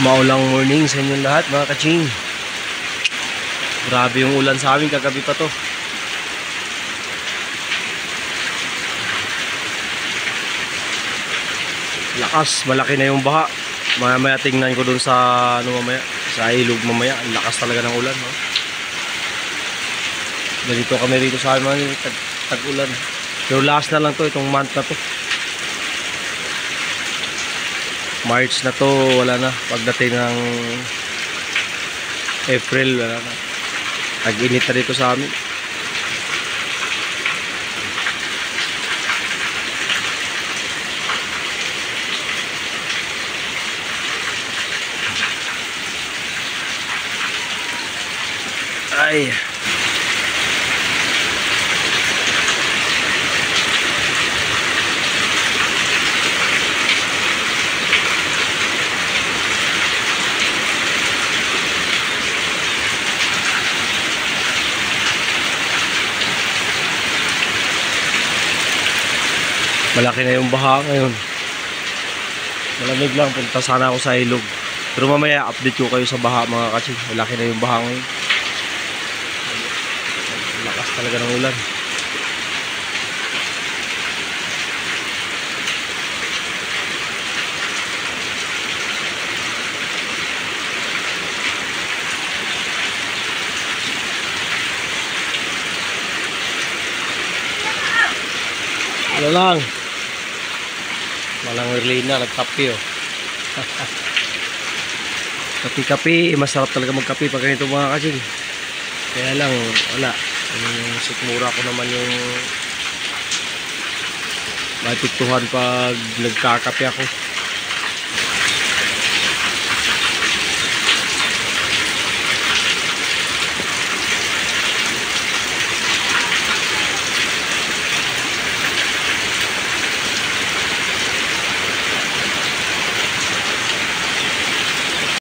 Maulang morning sa inyong lahat mga kaching. Grabe yung ulan sa amin, kagabi pa to. Lakas, malaki na yung baha. Mamaya tingnan ko dun sa sa ilog mamaya. Ang lakas talaga ng ulan, no? Ganito kami rito sa amin, tag-ulan. Pero last na lang to, itong month na to. March na to, wala na. Pagdating ng April, wala na. Tag-init na dito sa amin. Ay. Malaki na yung baha ngayon. Malamig lang, punta sana ako sa ilog. Pero mamaya update ko kayo sa baha mga kaching. Malaki na yung baha ngayon. Lakas talaga ng ulan. Ano lang, walang Erlina, nagkape oh. Kapi-kapi, masarap talaga magkape pag ganito mga kaching. Kaya lang, wala. Sikmura ko naman yung matiktuhan pag nagkakape ako.